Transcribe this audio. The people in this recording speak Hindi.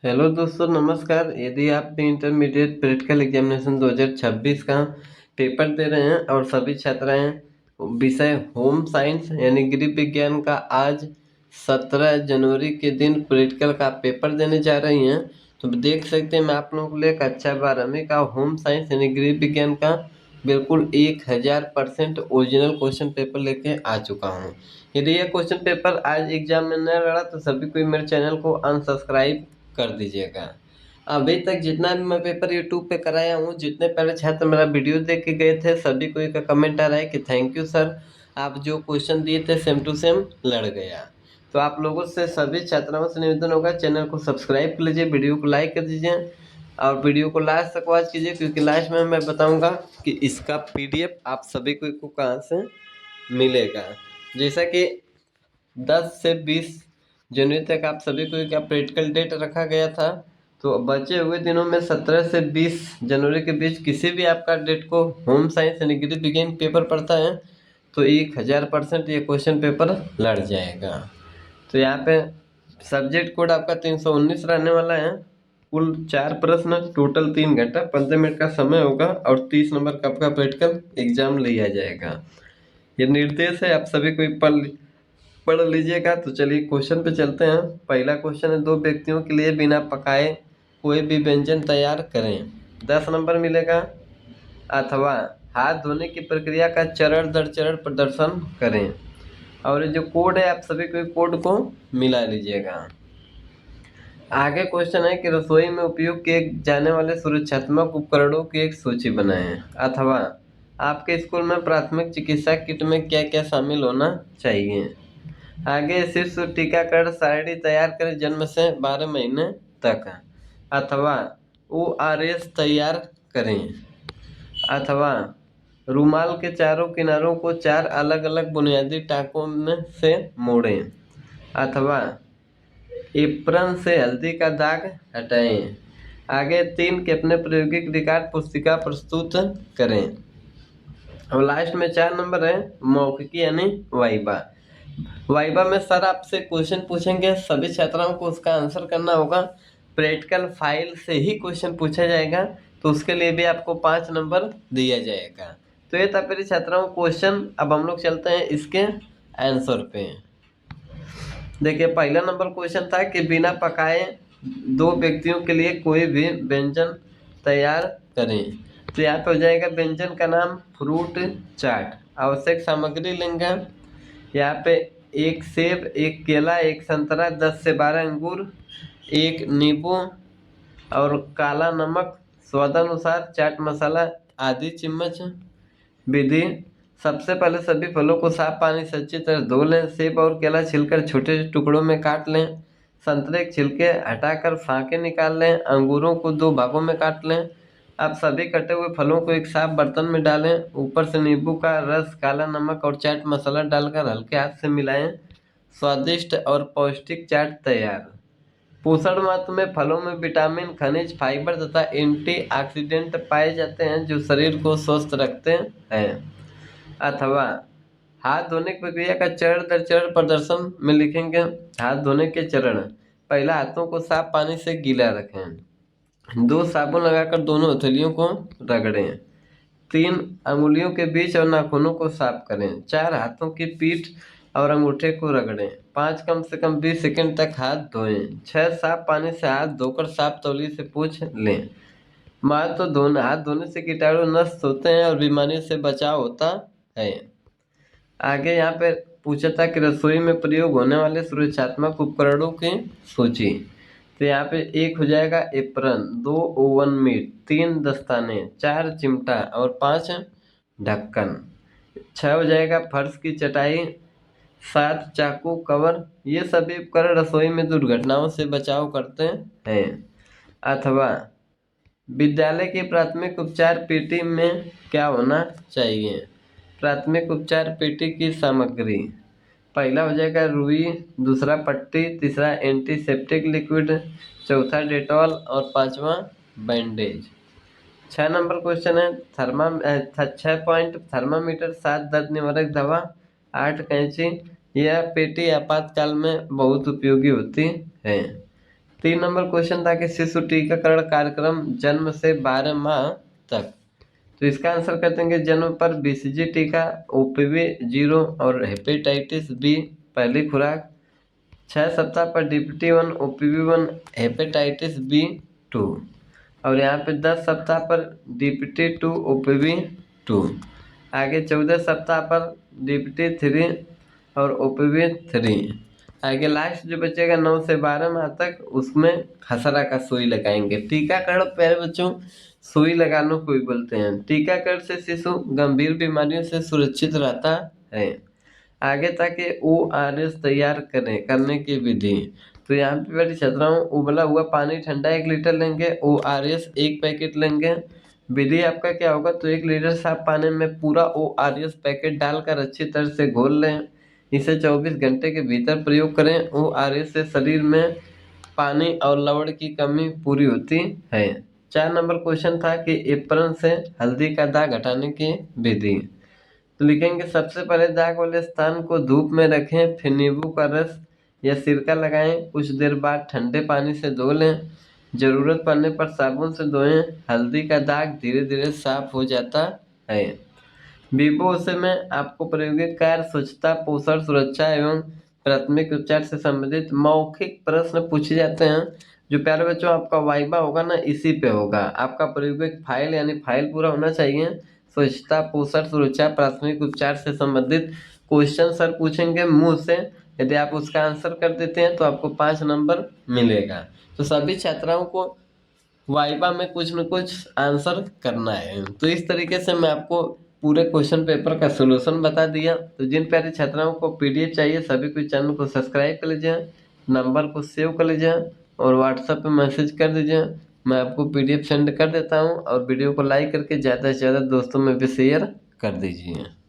हेलो दोस्तों, नमस्कार। यदि आप भी इंटरमीडिएट प्रैक्टिकल एग्जामिनेशन 2026 का पेपर दे रहे हैं और सभी छात्राएं विषय होम साइंस यानी गृह विज्ञान का आज 17 जनवरी के दिन प्रैक्टिकल का पेपर देने जा रही हैं, तो देख सकते हैं मैं आप लोगों के लिए कक्षा 12वीं का होम साइंस यानी गृह विज्ञान का बिल्कुल 1000% ओरिजिनल क्वेश्चन पेपर लेके आ चुका हूँ। यदि यह क्वेश्चन पेपर आज एग्जाम में न लड़ा तो सभी कोई मेरे चैनल को अनसब्सक्राइब कर दीजिएगा। अभी तक जितना भी मैं पेपर यूट्यूब पे कराया हूँ, जितने पहले छात्र मेरा वीडियो देख के गए थे, सभी को एक कमेंट आ रहा है कि थैंक यू सर, आप जो क्वेश्चन दिए थे सेम टू सेम लड़ गया। तो आप लोगों से सभी छात्राओं से निवेदन होगा, चैनल को सब्सक्राइब कर लीजिए, वीडियो को लाइक कर दीजिए और वीडियो को लास्ट तक वॉच कीजिए, क्योंकि लास्ट में मैं बताऊंगा कि इसका पीडीएफ आप सभी को कहाँ से मिलेगा। जैसा कि 10 से 20 जनवरी तक आप सभी को क्या प्रैक्टिकल डेट रखा गया था, तो बचे हुए दिनों में 17 से 20 जनवरी के बीच किसी भी आपका डेट को होम साइंस यानी गृह विज्ञान पेपर पढ़ता है तो 1000% ये क्वेश्चन पेपर लड़ जाएगा। तो यहाँ पे सब्जेक्ट कोड आपका 319 रहने वाला है। कुल 4 प्रश्न, टोटल 3 घंटा 15 मिनट का समय होगा और 30 नंबर का आपका प्रैक्टिकल एग्जाम लिया जाएगा। ये निर्देश है, आप सभी को पढ़ लीजिएगा। तो चलिए क्वेश्चन पे चलते हैं। पहला क्वेश्चन है, 2 व्यक्तियों के लिए बिना पकाए कोई भी व्यंजन तैयार करें, 10 नंबर मिलेगा। अथवा हाथ धोने की प्रक्रिया का चरण दर चरण प्रदर्शन करें। और ये जो कोड है आप सभी को कोड को मिला लीजिएगा। आगे क्वेश्चन है कि रसोई में उपयोग किए जाने वाले सुरक्षात्मक उपकरणों की एक सूची बनाएं। अथवा आपके स्कूल में प्राथमिक चिकित्सा किट में क्या क्या शामिल होना चाहिए। आगे शिशु टीकाकरण सारणी तैयार करें जन्म से 12 महीने तक। अथवा ORS तैयार करें। अथवा रुमाल के चारों किनारों को 4 अलग अलग बुनियादी टाकों में से मोड़ें। अथवा एप्रन से हल्दी का दाग हटाएं। आगे 3 के अपने प्रायोगिक रिकॉर्ड पुस्तिका प्रस्तुत करें। और लास्ट में 4 नंबर है मौखिकी यानी वाइवा। वाइवा में सर आपसे क्वेश्चन पूछेंगे, सभी छात्राओं को उसका आंसर करना होगा। प्रैक्टिकल फाइल से ही क्वेश्चन पूछा जाएगा, तो उसके लिए भी आपको 5 नंबर दिया जाएगा। तो ये था मेरे छात्राओं क्वेश्चन। अब हम लोग चलते हैं इसके आंसर पे। देखिए पहला नंबर क्वेश्चन था कि बिना पकाए 2 व्यक्तियों के लिए कोई भी व्यंजन तैयार करें। तो यहाँ पे हो जाएगा व्यंजन का नाम फ्रूट चाट। आवश्यक सामग्री लेंगे यहाँ पे 1 सेब, 1 केला, 1 संतरा, 10 से 12 अंगूर, 1 नींबू और काला नमक स्वादानुसार, चाट मसाला आदि चम्मच। विधि, सबसे पहले सभी फलों को साफ पानी से अच्छी तरह धो लें। सेब और केला छिलकर छोटे टुकड़ों में काट लें। संतरे के छिलके हटाकर फांके निकाल लें। अंगूरों को 2 भागों में काट लें। अब सभी कटे हुए फलों को एक साफ बर्तन में डालें। ऊपर से नींबू का रस, काला नमक और चाट मसाला डालकर हल्के हाथ से मिलाएं। स्वादिष्ट और पौष्टिक चाट तैयार। पोषण महत्व में फलों में विटामिन, खनिज, फाइबर तथा एंटीऑक्सीडेंट पाए जाते हैं जो शरीर को स्वस्थ रखते हैं। अथवा हाथ धोने की प्रक्रिया का चरण दर चरण प्रदर्शन में लिखेंगे। हाथ धोने के चरण, पहला हाथों को साफ पानी से गीला रखें। 2 साबुन लगाकर दोनों हथेलियों को रगड़ें। 3 अंगुलियों के बीच और नाखूनों को साफ करें। 4 हाथों की पीठ और अंगूठे को रगड़ें। 5 कम से कम 20 सेकंड तक हाथ धोएं। 6 साफ पानी से हाथ धोकर साफ तौलिए से पोंछ लें। हाथ धोने से कीटाणु नष्ट होते हैं और बीमारी से बचाव होता है। आगे यहाँ पे पूछा था कि रसोई में प्रयोग होने वाले सुरक्षात्मक उपकरणों की सूची। तो यहाँ पे 1 हो जाएगा एप्रन, 2 ओवन मिट, 3 दस्ताने, 4 चिमटा और 5 ढक्कन। 6 हो जाएगा फर्श की चटाई, 7 चाकू कवर। ये सभी उपकरण रसोई में दुर्घटनाओं से बचाव करते हैं। अथवा विद्यालय की प्राथमिक उपचार पेटी में क्या होना चाहिए। प्राथमिक उपचार पेटी की सामग्री, पहला हो जाएगा रुई, दूसरा पट्टी, तीसरा एंटीसेप्टिक लिक्विड, चौथा डेटॉल और 5वां बैंडेज। 6 नंबर क्वेश्चन है 6 पॉइंट थर्मामीटर, 7 दर्द निवारक दवा, 8 कैंची। यह पेटी आपातकाल में बहुत उपयोगी होती है। 3 नंबर क्वेश्चन था कि शिशु टीकाकरण कार्यक्रम जन्म से 12 माह तक। तो इसका आंसर कर देंगे जन्म पर BCG टीका, OPV 0 और हेपेटाइटिस बी पहली खुराक। 6 सप्ताह पर DPT 1, OPV 1, हेपेटाइटिस बी 2 और यहाँ पे 10 सप्ताह पर DPT 2, OPV 2। आगे 14 सप्ताह पर DPT 3 और OPV 3। आगे लास्ट जो बचेगा 9 से 12 माह तक, उसमें खसरा का सुई लगाएंगे। टीकाकरण प्यारे बच्चों सुई लगाने को भी बोलते हैं। टीकाकरण से शिशु गंभीर बीमारियों से सुरक्षित रहता है। आगे ताकि ORS तैयार करने की विधि। तो यहाँ पे मेरी छात्राओं उबला हुआ पानी ठंडा 1 लीटर लेंगे, ORS 1 पैकेट लेंगे। विधि आपका क्या होगा, तो 1 लीटर साफ पानी में पूरा ORS पैकेट डालकर अच्छी तरह से घोल लें। इसे 24 घंटे के भीतर प्रयोग करें। ORS से शरीर में पानी और लवण की कमी पूरी होती है। 4 नंबर क्वेश्चन था कि एप्रन से हल्दी का दाग हटाने की विधि। तो लिखेंगे सबसे पहले दाग वाले स्थान को धूप में रखें, फिर नींबू का रस या सिरका लगाएं। कुछ देर बाद ठंडे पानी से धो लें। जरूरत पड़ने पर साबुन से धोएं। हल्दी का दाग धीरे धीरे साफ हो जाता है। विवो में आपको प्रायोगिक कार्य, स्वच्छता, पोषण, सुरक्षा एवं प्राथमिक उपचार से संबंधित मौखिक प्रश्न पूछे जाते हैं। जो प्यारे बच्चों आपका वाइवा होगा ना, इसी पे होगा। आपका प्रायोगिक फाइल यानी फाइल पूरा होना चाहिए। स्वच्छता, पोषण, सुरक्षा, प्राथमिक उपचार से संबंधित क्वेश्चन सर पूछेंगे मुंह से। यदि आप उसका आंसर कर देते हैं तो आपको 5 नंबर मिलेगा। तो सभी छात्राओं को वाइवा में कुछ न कुछ आंसर करना है। तो इस तरीके से मैं आपको पूरे क्वेश्चन पेपर का सॉल्यूशन बता दिया। तो जिन प्यारे छात्राओं को PDF चाहिए सभी को चैनल को सब्सक्राइब कर लीजिए, नंबर को सेव कर लीजिए और व्हाट्सएप पे मैसेज कर दीजिए। मैं आपको PDF सेंड कर देता हूँ और वीडियो को लाइक करके ज़्यादा से ज़्यादा दोस्तों में भी शेयर कर दीजिए।